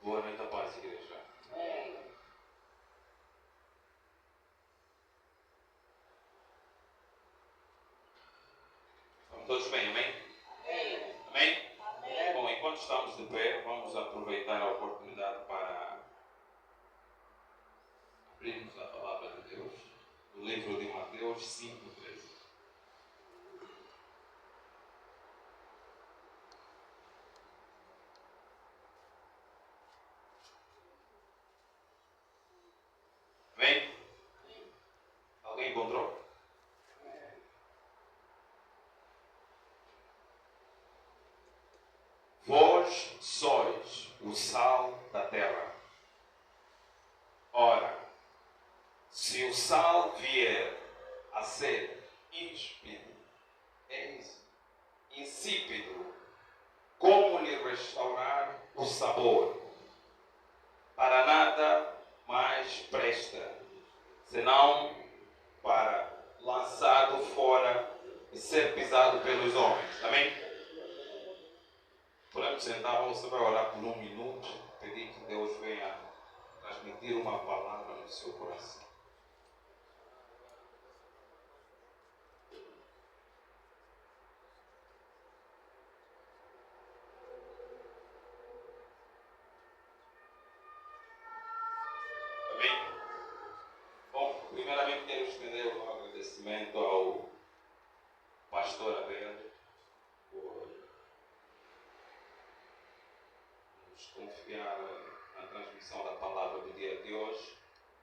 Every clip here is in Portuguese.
Boa noite, a paz, igreja. Estamos todos bem, amém? Amém? Amém? Bom, enquanto estamos de pé, vamos aproveitar a oportunidade para abrirmos a palavra de Deus, no livro de Mateus 5:13. Amém? Alguém encontrou? Vós sois o sal da terra. Ora, se o sal vier a ser insípido, como lhe restaurar o sabor? Para nada mais presta, senão para lançado fora e ser pisado pelos homens. Amém? Podemos sentar, você vai orar por 1 minuto, pedir que Deus venha transmitir uma palavra no seu coração. Amém? Bom, primeiramente quero estender um agradecimento ao pastor Abel por nos confiar na transmissão da palavra do dia de hoje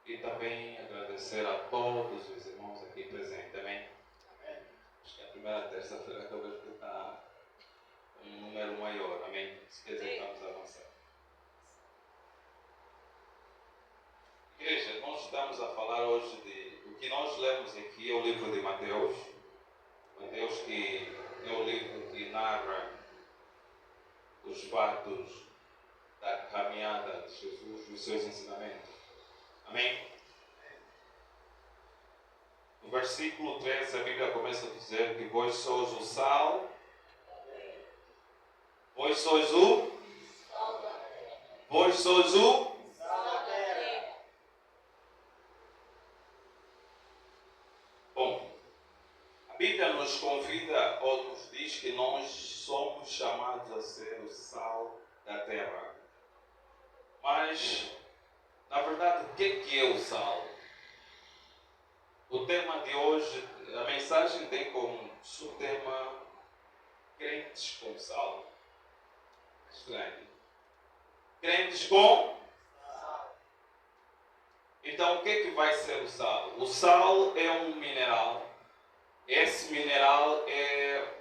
e também agradecer a todos os irmãos aqui presentes. Amém? Acho que a primeira terça-feira talvez está um número maior. Amém? Se quer dizer, vamos avançar. Igreja, nós estamos a falar hoje de o que nós lemos aqui é o livro de Mateus. Mateus que é o livro que narra os fatos da caminhada de Jesus, os seus ensinamentos. Amém? No versículo 13 a Bíblia começa a dizer que vós sois o sal, vós sois o Bom, a Bíblia nos convida ou nos diz que nós somos chamados a ser o sal da terra. Mas, na verdade, o que é o sal? O tema de hoje, a mensagem tem como subtema crentes com sal. Estranho. Crentes com sal. Então, o que vai ser o sal? O sal é um mineral. Esse mineral é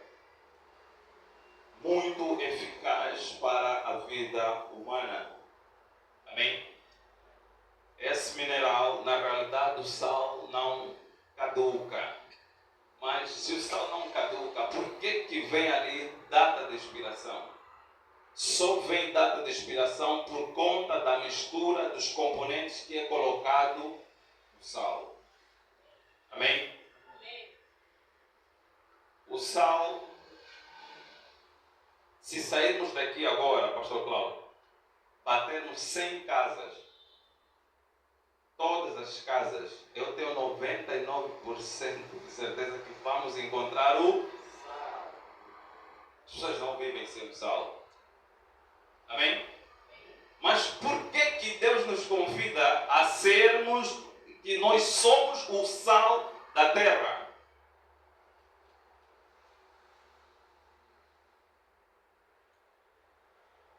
muito eficaz para a vida humana. Amém? Esse mineral, na realidade, o sal não caduca. Mas se o sal não caduca, por que vem ali data de expiração? Só vem data de expiração por conta da mistura dos componentes que é colocado no sal. Amém? O sal, se sairmos daqui agora, pastor Cláudio, batermos 100 casas, todas as casas, eu tenho 99% de certeza que vamos encontrar o sal. As pessoas não vivem sem o sal. Amém? Mas por que Deus nos convida a sermos, que nós somos o sal da terra?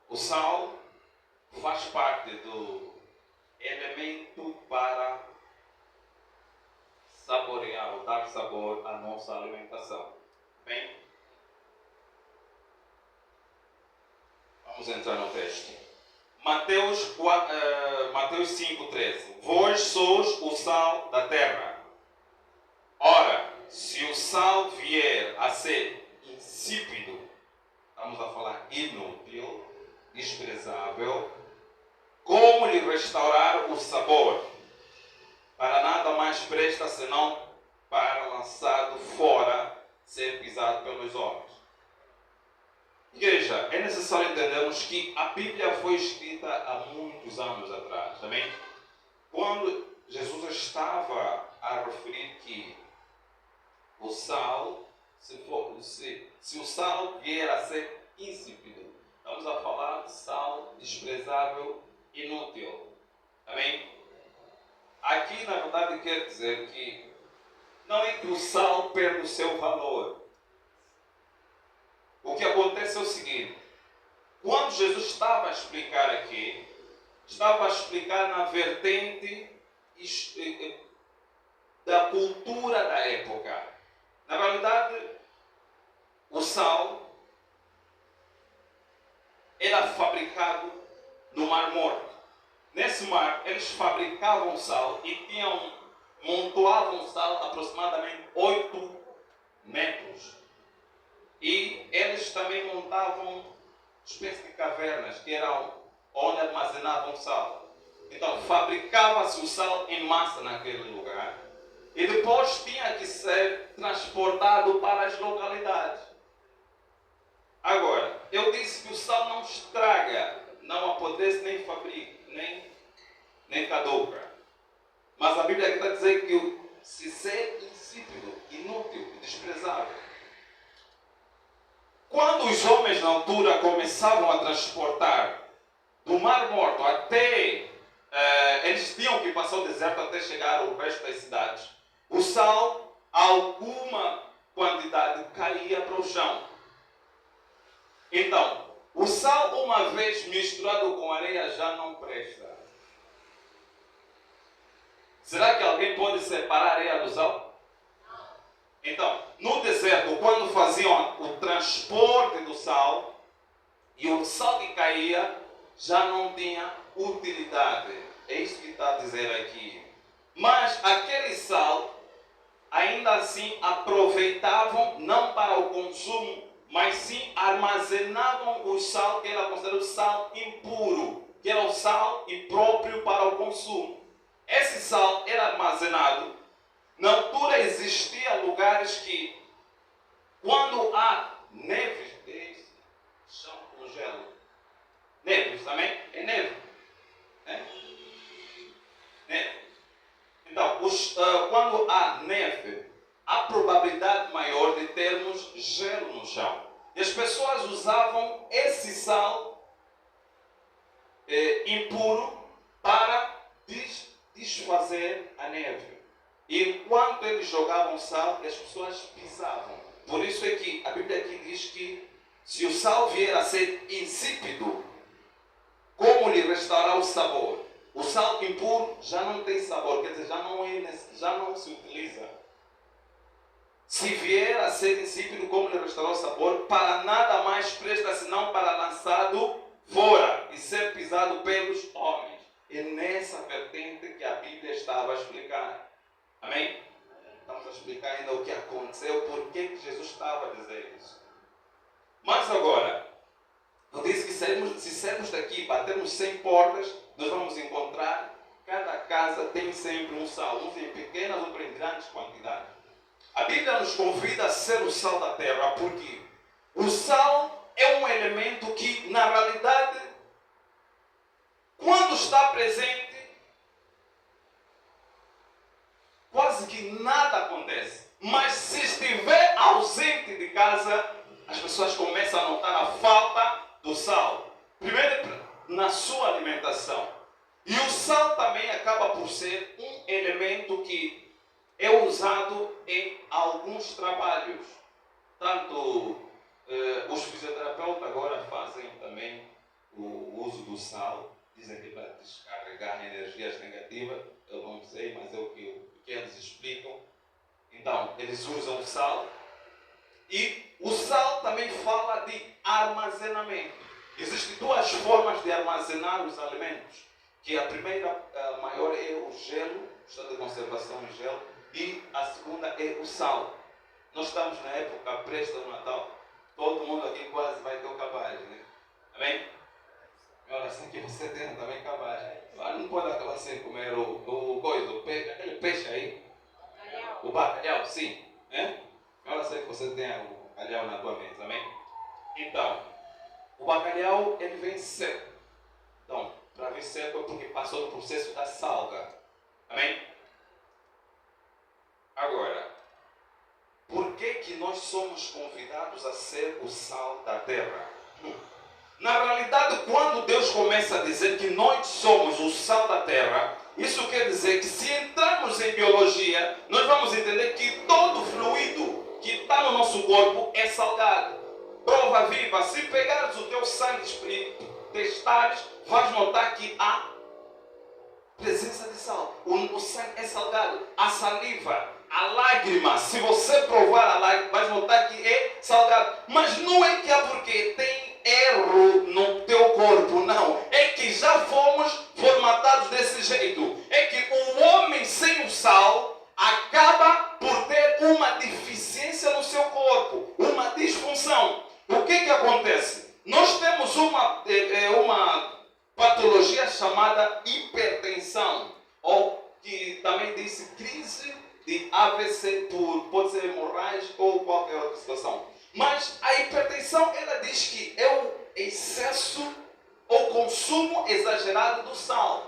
O sal faz parte do elemento para saborear ou dar sabor à nossa alimentação. Bem, vamos entrar no texto. Mateus 5:13. Vós sois o sal da terra. Ora, se o sal vier a ser insípido, estamos a falar inútil, desprezável, como lhe restaurar o sabor? Para nada mais mais presta senão para lançado fora, ser pisado pelos homens. Igreja, é necessário entendermos que a Bíblia foi escrita há muitos anos atrás, também. Quando Jesus estava a referir que o sal, se o sal vier a ser insípido, estamos a falar de sal desprezável, inútil. Amém? Aqui, na verdade, quer dizer que não é que o sal perde o seu valor. O que acontece é o seguinte: quando Jesus estava a explicar aqui, estava a explicar na vertente da cultura da época. Na realidade, o sal era fabricado no Mar Morto. Nesse mar, eles fabricavam sal e montoavam sal aproximadamente 8 metros. E eles também montavam espécie de cavernas, que eram onde armazenavam sal. Então, fabricava-se o sal em massa naquele lugar e depois tinha que ser transportado para as localidades. Agora, eu disse que o sal não estraga, não apodrece, nem fabrica, nem caduca. Mas a Bíblia está dizendo que se ser insípido, inútil, desprezável. Quando os homens na altura começavam a transportar do Mar Morto até... eles tinham que passar o deserto até chegar ao resto das cidades. O sal, alguma quantidade, caía para o chão. Então, o sal, uma vez misturado com areia, já não presta. Será que alguém pode separar a areia do sal? Então, no deserto, quando faziam o transporte do sal, e o sal que caía já não tinha utilidade. É isso que está a dizer aqui. Mas aquele sal, ainda assim, aproveitavam não para o consumo, mas sim armazenavam o sal, que era considerado sal impuro, que era o sal impróprio para o consumo. Esse sal era armazenado. Na altura existiam lugares que, quando há neves, chão com gelo. Neves também? É neve. Neve. Então, quando há neve, há probabilidade maior de termos gelo no chão. E as pessoas usavam esse sal impuro para desfazer a neve. E enquanto eles jogavam sal, as pessoas pisavam. Por isso é que a Bíblia aqui diz que se o sal vier a ser insípido, como lhe restaurar o sabor? O sal impuro já não tem sabor, quer dizer, já não se utiliza. Se vier a ser insípido, como lhe restaurar o sabor? Para nada mais presta senão para lançado fora e ser pisado pelos homens. É nessa vertente que a Bíblia estava a explicar. Amém? Estamos a explicar ainda o que aconteceu, por que Jesus estava a dizer isso. Mas agora, eu disse que se sermos daqui, batermos 100 portas, nós vamos encontrar, cada casa tem sempre um sal, uns em pequenas, outros em grandes quantidades. A Bíblia nos convida a ser o sal da terra, porque o sal é um elemento que, na realidade, quando está presente, quase que nada acontece. Mas se estiver ausente de casa, as pessoas começam a notar a falta do sal. Primeiro, na sua alimentação. E o sal também acaba por ser um elemento que é usado em alguns trabalhos. Tanto os fisioterapeutas agora fazem também o uso do sal. Dizem que para descarregar energias negativas. Eu não sei, mas é o que eles explicam. Então, eles usam o sal. E o sal também fala de armazenamento. Existem duas formas de armazenar os alimentos. Que a primeira, maior, é o gelo, o estado de conservação em gelo. E a segunda é o sal. Nós estamos na época presta do Natal. Todo mundo aqui quase vai ter o cabaz, né? Amém? Minha oração é que você tenha também cabaz. Não pode acabar sem comer aquele peixe aí. sim. Né? Eu sei que você tem o bacalhau na tua mesa, amém? Então, o bacalhau, ele vem seco. Então, para vir seco é porque passou no processo da salga. Amém? Agora, por que nós somos convidados a ser o sal da terra? Na realidade, quando Deus começa a dizer que nós somos o sal da terra, isso quer dizer que se entrarmos em biologia, nós vamos entender que todo fluido que está no nosso corpo é salgado. Prova viva, se pegares o teu sangue e testares, vais notar que há presença de sal. O sangue é salgado. A saliva, a lágrima, se você provar a lágrima, vais notar que é salgado. Mas não é que é porque tem erro no teu corpo, não. É que já fomos formatados desse jeito. É que o homem sem o sal acaba por ter uma deficiência no seu corpo, uma disfunção. O que acontece? Nós temos uma patologia chamada hipertensão, ou que também diz crise de AVC, pode ser hemorragia ou qualquer outra situação. Mas a hipertensão, ela diz que é o excesso ou consumo exagerado do sal.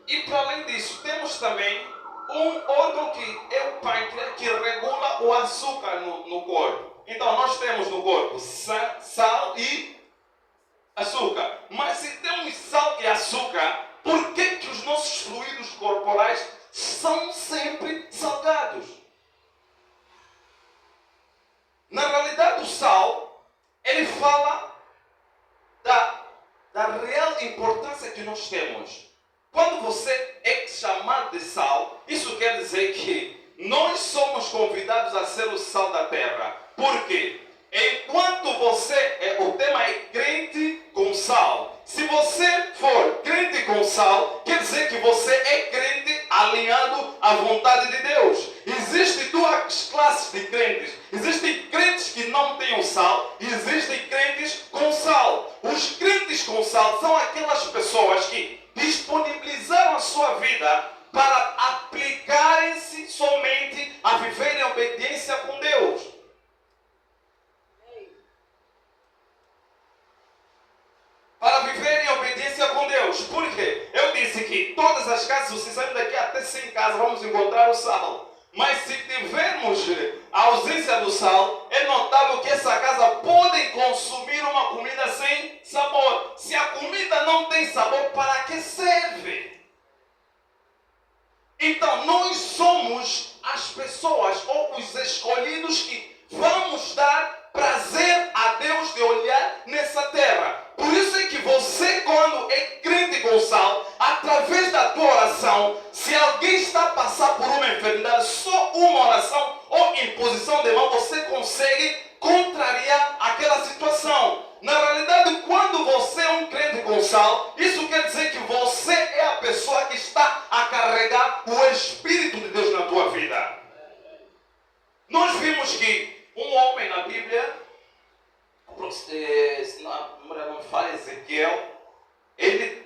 E para além disso, temos também um órgão que é o pâncreas, que regula o açúcar no corpo. Então nós temos no corpo sal e açúcar. Mas se temos sal e açúcar, por que os nossos fluidos corporais são sempre salgados? Na realidade, o sal, ele fala da real importância que nós temos. Quando você é chamado de sal, isso quer dizer que nós somos convidados a ser o sal da terra. Por quê? Enquanto você, o tema é crente com sal. Se você for crente com sal, quer dizer que você é crente alinhado à vontade de Deus. Existem duas classes de crentes. Existem crentes que não têm o sal e existem crentes com sal. Os crentes com sal são aquelas pessoas que disponibilizaram a sua vida para aplicarem-se somente a viver em obediência com Deus. Para viver em obediência com Deus. Por quê? Eu disse que todas as casas, vocês sabem, daqui até 100 casas vamos encontrar o sal. Mas se tivermos a ausência do sal, é notável que essa casa pode consumir uma comida sem sabor. Se a comida não tem sabor, para que serve? Então nós somos as pessoas ou os escolhidos que vamos dar prazer a Deus de olhar nessa terra. Por isso é que você, quando é crente com sal, através da tua oração, se alguém está a passar por uma enfermidade, só uma oração ou imposição de mão, você consegue contrariar aquela situação. Na realidade, quando você é um crente com sal, isso quer dizer que você é a pessoa que está a carregar o Espírito de Deus na tua vida. Nós vimos que um homem na Bíblia, se não fala Ezequiel, ele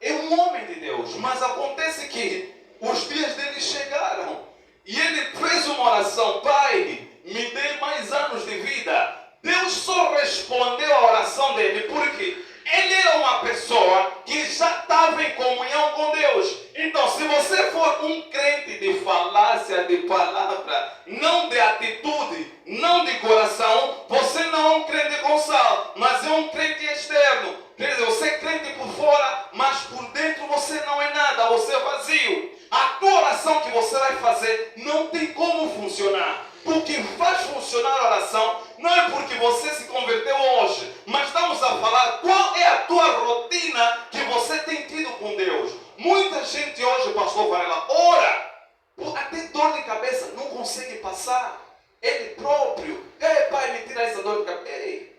é um homem de Deus, mas acontece que os dias dele chegaram e ele fez uma oração: Pai, me dê mais anos de vida. Deus só respondeu a oração dele porque ele era uma pessoa que já estava em comunhão com Deus. Então, se você for um crente de falácia, de palavra, não de atitude, não de coração, você não é um crente com sal, mas é um crente externo. Quer dizer, você é crente por fora, mas por dentro você não é nada, você é vazio. A tua oração que você vai fazer não tem como funcionar. O que faz funcionar a oração não é porque você se converteu hoje, mas estamos a falar qual é a tua rotina que você tem tido com Deus. Muita gente hoje, pastor Varela, ora, até dor de cabeça não consegue passar. Ele próprio: Ei, Pai, me tira essa dor de cabeça. Ei.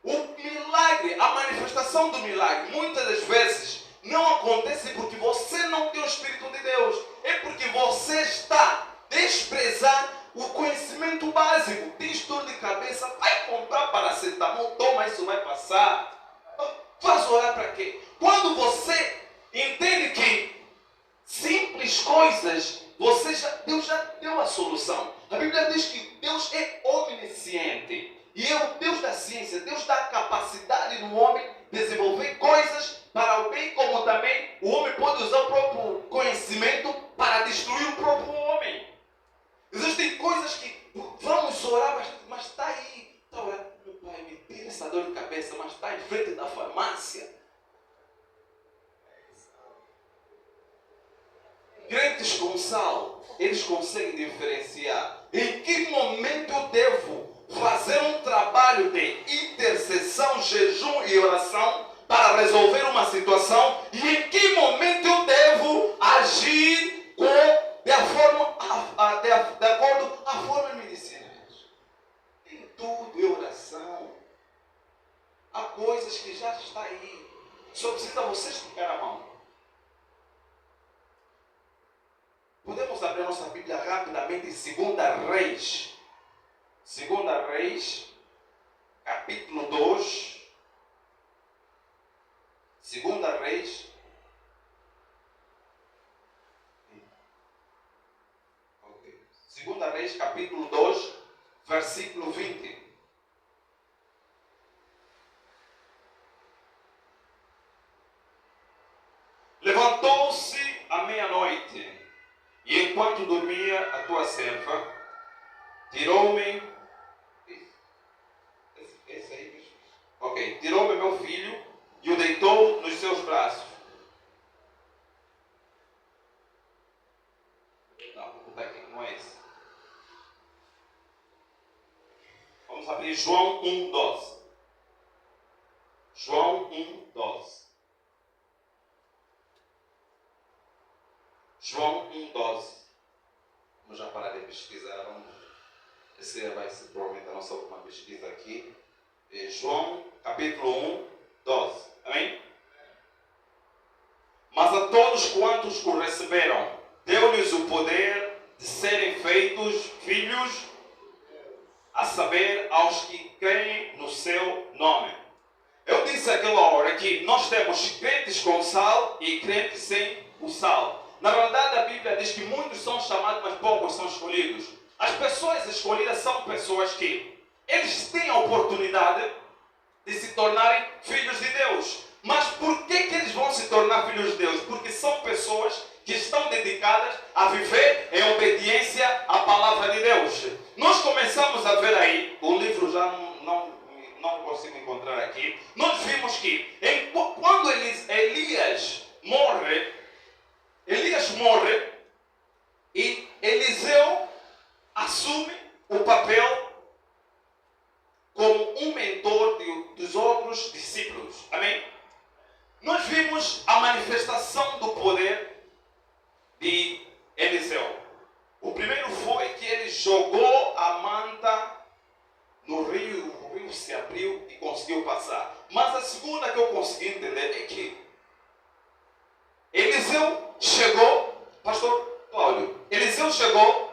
O milagre, a manifestação do milagre, muitas das vezes não acontece porque você não tem o Espírito de Deus. É porque você está desprezar o conhecimento básico. Tens dor de cabeça, vai comprar paracetamol, toma, isso vai passar. Faz orar para quê? Quando você entende que sim, coisas, Deus já deu a solução. A Bíblia diz que Deus é onisciente. E é o Deus da ciência. Deus dá a capacidade do homem desenvolver coisas para o bem, como também o homem pode usar o próprio conhecimento para destruir o próprio homem. Existem coisas que vamos orar bastante, mas está aí. Está orando, meu pai, me tira essa dor de cabeça, mas está em frente da farmácia. Crentes com sal, eles conseguem diferenciar em que momento eu devo fazer um trabalho de intercessão, jejum e oração para resolver uma situação e em que momento eu devo agir de acordo à forma medicinal. Em tudo é oração. Há coisas que já está aí. Só precisa você esticar a mão. Podemos abrir a nossa Bíblia rapidamente em 2 Reis. 2 Reis, capítulo 2. 2 Reis. Ok. 2 Reis, capítulo 2, versículo 20. Levantou-se à meia-noite. E enquanto dormia a tua serva, tirou-me. Esse aí mesmo? Ok. Tirou-me meu filho e o deitou nos seus braços. Não, vou botar aqui, não é esse. Vamos abrir João 1:12. João 1:12. João 1:12. Vamos já parar de pesquisar. Essa vai ser provavelmente a nossa última pesquisa aqui. João, capítulo 1:12. Amém? Mas a todos quantos o receberam, deu-lhes o poder de serem feitos filhos, a saber, aos que creem no seu nome. Eu disse aquela hora que nós temos crentes com sal e crentes sem o sal. Na verdade, a Bíblia diz que muitos são chamados, mas poucos são escolhidos. As pessoas escolhidas são pessoas que eles têm a oportunidade de se tornarem filhos de Deus. Mas por que eles vão se tornar filhos de Deus? Porque são pessoas que estão dedicadas a viver em obediência à palavra de Deus. Nós começamos a ver aí, o livro já não consigo encontrar aqui. Nós vimos que quando Elias morre e Eliseu assume o papel como um mentor dos outros discípulos. Amém? Nós vimos a manifestação do poder de Eliseu. O primeiro foi que ele jogou a manta no rio, o rio se abriu e conseguiu passar. Mas a segunda que eu consegui entender é que Eliseu chegou, pastor Cláudio, Eliseu chegou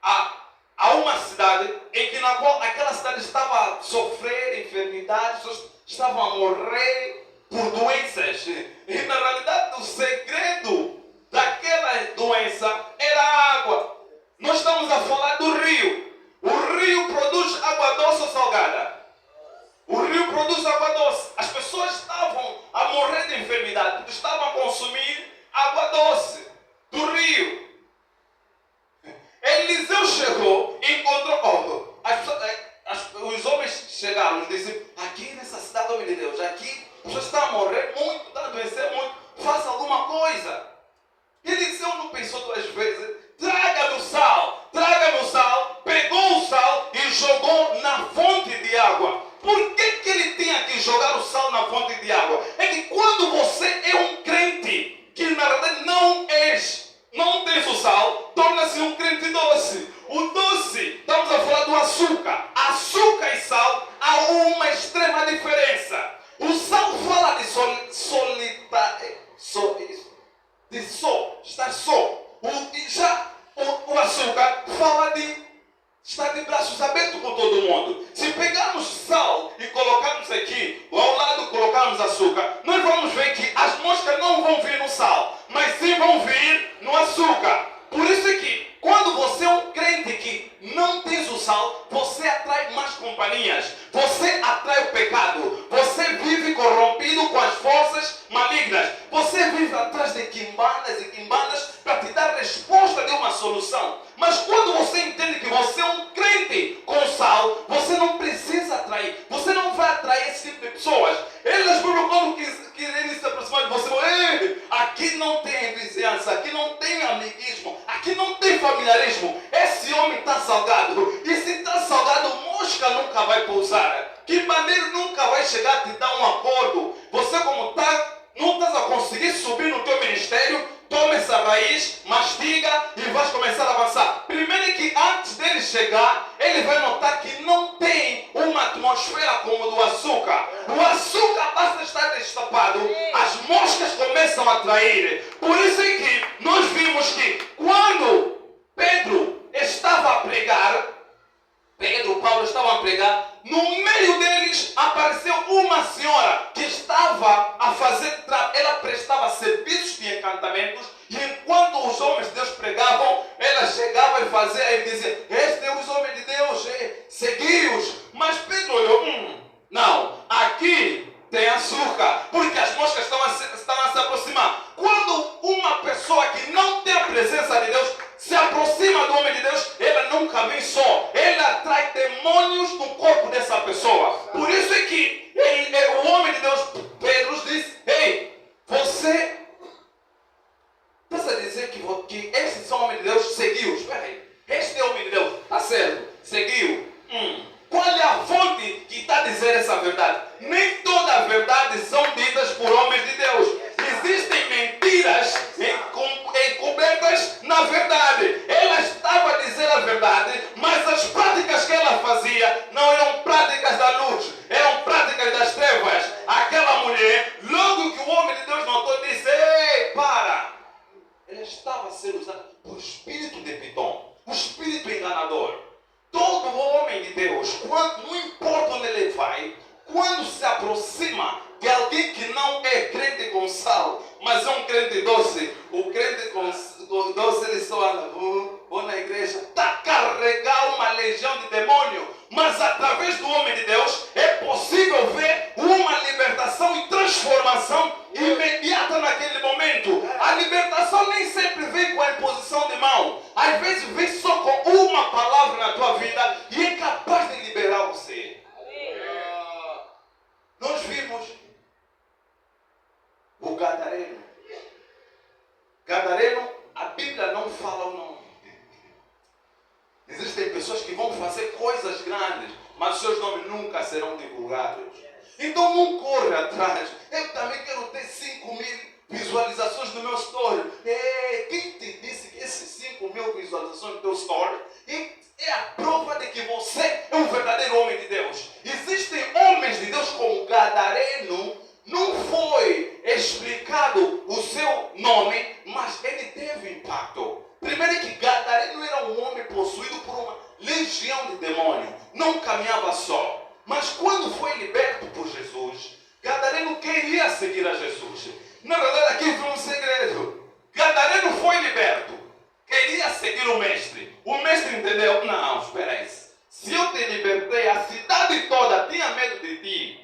a uma cidade em que na qual aquela cidade estava a sofrer enfermidades, pessoas estavam a morrer por doenças. E na realidade o segredo daquela doença era a água. Nós estamos a falar do rio. O rio produz água doce ou salgada? O rio produz água doce. As pessoas estavam a morrer de enfermidade porque estavam a consumir água doce do rio. Eliseu chegou e encontrou. Os homens chegaram e disseram: aqui nessa cidade, homem de Deus, aqui as pessoas estão a morrer muito, estão a adoecer muito, faça alguma coisa. Eliseu não pensou duas vezes: traga-me o sal, pegou o sal e jogou na fonte de água. Por que ele tinha que jogar o sal na fonte de água? É que quando você é um crente, que na verdade não tens o sal, torna-se um crente doce. O doce, estamos a falar do açúcar. Açúcar e sal, há uma extrema diferença. O sal fala de estar só. O açúcar fala de estar de braços abertos com todo mundo. Se pegarmos sal e colocarmos aqui, ao lado colocarmos açúcar, nós vamos ver que as moscas não vão vir no sal, mas sim vão vir no açúcar. vive atrás de quimbandas e quimbandas para te dar resposta de uma solução. Mas quando você entende que você é um crente com sal, você não precisa atrair. Você não vai atrair esse tipo de pessoas. Elas, quando querem se aproximar de você, ei, aqui não tem vizinhança, aqui não tem amiguismo, aqui não tem familiarismo. Esse homem está salgado. E se está salgado, mosca nunca vai pousar. Que maneiro nunca vai chegar a te dar um acordo. Você como não estás a conseguir subir no teu ministério, toma essa raiz, mastiga e vais começar a avançar. Primeiro é que antes dele chegar, ele vai notar que não tem uma atmosfera como do açúcar. O açúcar basta estar destapado, as moscas começam a atrair. Por isso é que nós vimos que quando Pedro estava a pregar, Paulo estava a pregar, no meio deles apareceu uma senhora que estava a fazer, ela prestava serviços de encantamentos, e enquanto os homens de Deus pregavam, ela chegava e fazia e dizia: este é os homens de Deus, segui-os. Mas Pedro olhou, não, aqui tem açúcar, porque as moscas estão a se aproximar. Quando uma pessoa que não tem a presença de Deus se aproxima do homem de Deus, ela nunca vem só. Ela atrai demônios no corpo dessa pessoa. Por isso é que o homem de Deus, Pedro, diz: ei, você está a dizer que esses são homens de Deus, seguiu. Espera aí, este é homem de Deus, está certo, seguiu. Qual é a fonte que está a dizer essa verdade? Nem toda a verdade são ditas por homens de Deus. Existem mentiras encobertas na verdade. Ela estava a dizer a verdade, mas as práticas que ela fazia não eram práticas da luz, eram práticas das trevas. Aquela mulher, logo que o homem de Deus notou, disse: ei, para! Ela estava a ser usada por espírito de Pitom, o espírito enganador. Todo homem de Deus, não importa onde ele vai, quando se aproxima de alguém que não é crente com sal, mas é um crente doce, o crente com doce, ele só anda, vou na igreja, está a carregar uma legião de demônio. Mas através do homem de Deus é possível ver uma libertação e transformação imediata naquele momento. A libertação nem sempre vem com a imposição de mão. Às vezes vem só com uma palavra na tua vida e é capaz de liberar você. Nós vimos o Gadareno. Gadareno, a Bíblia não fala o nome. Existem pessoas que vão fazer coisas grandes, mas seus nomes nunca serão divulgados. Então não corre atrás. Eu também quero ter 5.000 visualizações no meu story. Quem te disse que esses 5.000 visualizações do teu story é a prova de que você é um verdadeiro homem de Deus? Existem homens de Deus como Gadareno. Não foi explicado o seu nome, mas ele teve impacto. Primeiro é que Gadareno era um homem possuído por uma legião de demônio. Não caminhava só. Mas quando foi liberto por Jesus, Gadareno queria seguir a Jesus. Na verdade, aqui foi um segredo. Gadareno foi liberto. Queria seguir o mestre. O mestre entendeu: não, espera aí. Se eu te libertei, a cidade toda tinha medo de ti.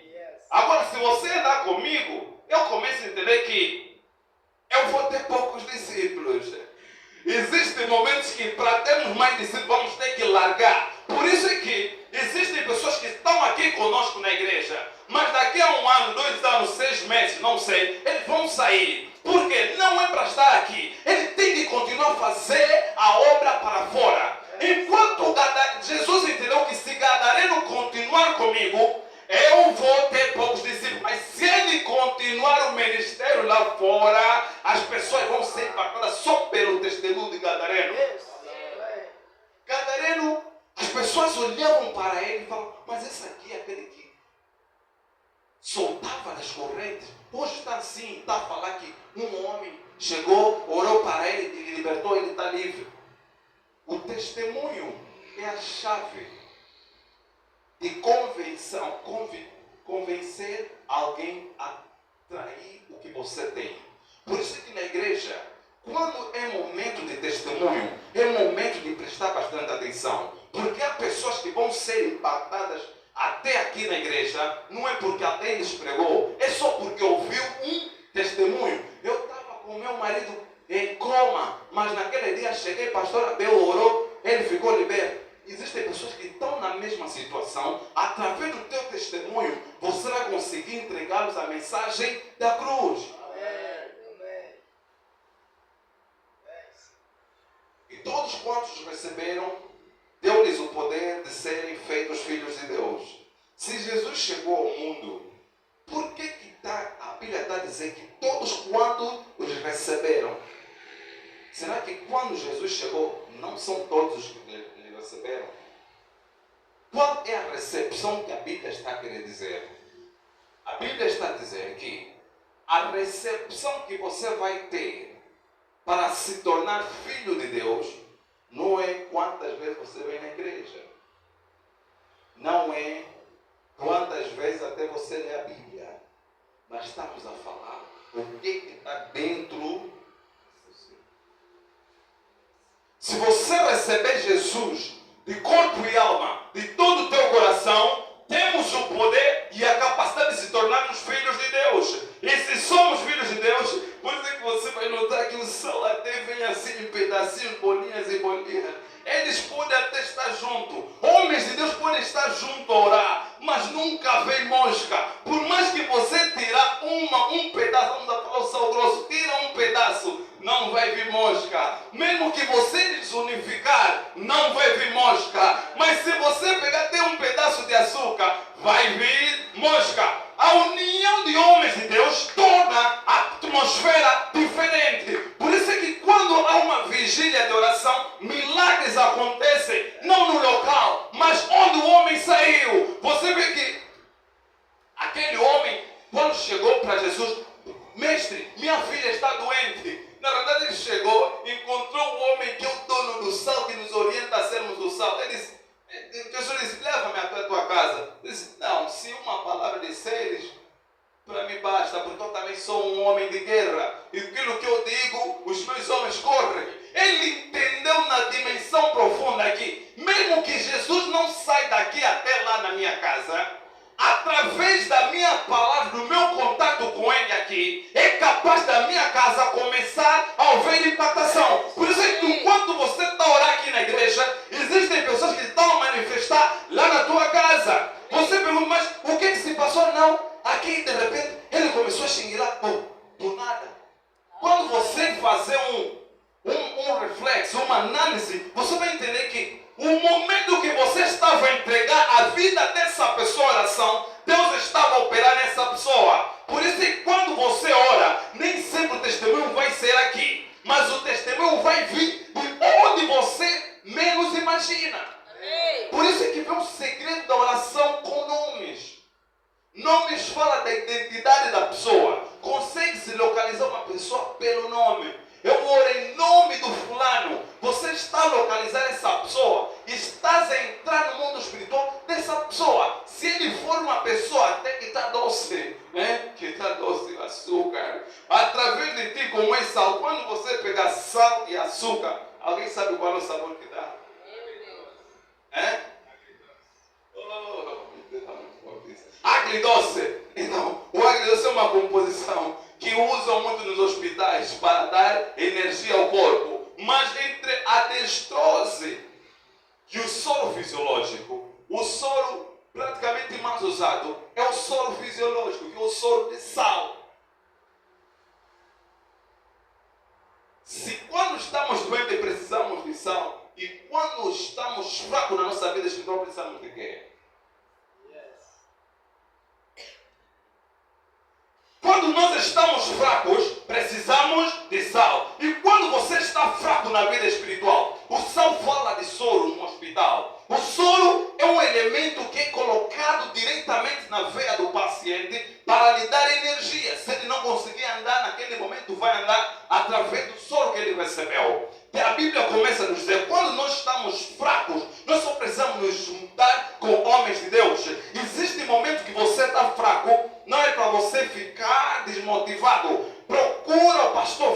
Agora, se você andar comigo, eu começo a entender que eu vou ter poucos discípulos. Existem momentos que para termos mais discípulos vamos ter que largar. Por isso é que existem pessoas que estão aqui conosco na igreja, mas daqui a 1 ano, 2 anos, 6 meses, não sei, eles vão sair. Porque não é para estar aqui. Ele tem que continuar a fazer a obra para fora. Enquanto Jesus entendeu que se Gadareno continuar comigo, eu vou ter poucos discípulos, mas se ele continuar o ministério lá fora, as pessoas vão ser impactadas só pelo testemunho de Gadareno. Gadareno, as pessoas olhavam para ele e falavam: mas esse aqui é aquele que soltava das correntes. Hoje está assim, está a falar que um homem chegou, orou para ele, ele libertou, ele está livre. O testemunho é a chave de convencer alguém a trair o que você tem. Por isso que na igreja, quando é momento de testemunho, é momento de prestar bastante atenção. Porque há pessoas que vão ser impactadas até aqui na igreja, não é porque alguém lhes pregou, é só porque ouviu um testemunho. Eu estava meu marido em coma, mas naquele dia cheguei, pastor Abel orou, ele ficou liberto. Existem pessoas que estão na mesma situação. Através do teu testemunho, você vai conseguir entregá-los a mensagem da cruz. E todos quantos receberam, deu-lhes o poder de serem feitos filhos de Deus. Se Jesus chegou ao mundo, por que a Bíblia está a dizer que todos quantos os receberam? Será que quando Jesus chegou, não são todos os que lhe receberam? Qual é a recepção que a Bíblia está a querer dizer? A Bíblia está a dizer que a recepção que você vai ter para se tornar filho de Deus não é quantas vezes você vem na igreja. Não é quantas vezes até você lê a Bíblia. Mas estamos a falar o que está dentro. Se você receber Jesus de corpo e alma, de todo o teu coração, temos o poder e a capacidade de se tornarmos filhos de Deus. E se somos filhos de Deus, por isso é que você vai notar que o sal até vem assim em pedacinhos, bolinhas e bolinhas. Eles podem até estar juntos. Homens de Deus podem estar juntos a orar, mas nunca vem mosca. Por mais que você tirar um pedaço, vamos falar o sal grosso, tira um pedaço, não vai vir mosca. Mesmo que você desunificar, não vai vir mosca. Mas se você pegar até um pedaço de açúcar, vai vir mosca. A união de homens de Deus torna a atmosfera diferente. Por isso é que quando há uma vigília de oração, milagres acontecem, não no local, mas onde o homem saiu. Você vê que aquele homem, quando chegou para Jesus, mestre, minha filha está doente. Na verdade ele chegou, encontrou o homem que é o dono do sal, que nos orienta a sermos do sal. Ele disse, Jesus disse, leva-me até a tua casa. Ele disse, não, se uma palavra disseres, para mim basta, porque eu também sou um homem de guerra. E aquilo que eu digo, os meus homens correm. Ele entendeu na dimensão profunda aqui. Mesmo que Jesus não saia daqui até lá na minha casa, através da minha palavra, do meu contato com ele aqui, é capaz da minha casa começar a haver impactação. Por isso é que enquanto você está a orar aqui na igreja, existem pessoas que estão a manifestar lá na tua casa. Você pergunta, mas o que se passou? Não. Aqui, de repente, ele começou a xingar, do nada. Quando você fazer um reflexo, uma análise, você vai entender que o momento que você estava a entregar a vida dessa pessoa à oração, Deus estava a operar nessa pessoa. Por isso que quando você ora, nem sempre o testemunho vai ser aqui, mas o testemunho vai vir de onde você menos imagina. Por isso é que vem o segredo da oração com nomes. Nomes fala da identidade da pessoa. Consegue-se localizar uma pessoa pelo nome. Eu oro em nome do fulano. Você está a localizar essa pessoa. Estás a entrar no mundo espiritual dessa pessoa. Se ele for uma pessoa até que está doce, né? Que está doce, açúcar. Através de ti, como é sal. Quando você pegar sal e açúcar, alguém sabe qual é o sabor que dá? Agridoce. Então, o agridoce é uma composição que usam muito nos hospitais para dar energia ao corpo. Mas entre a destrose e o soro fisiológico, o soro praticamente mais usado é o soro fisiológico, que é o soro de sal. Se quando estamos doentes precisamos de sal, e quando estamos fracos na nossa vida espiritual precisamos de quê? Quando nós estamos fracos, precisamos de sal. E quando você está fraco na vida espiritual, o sal fala de soro no hospital. O soro é um elemento que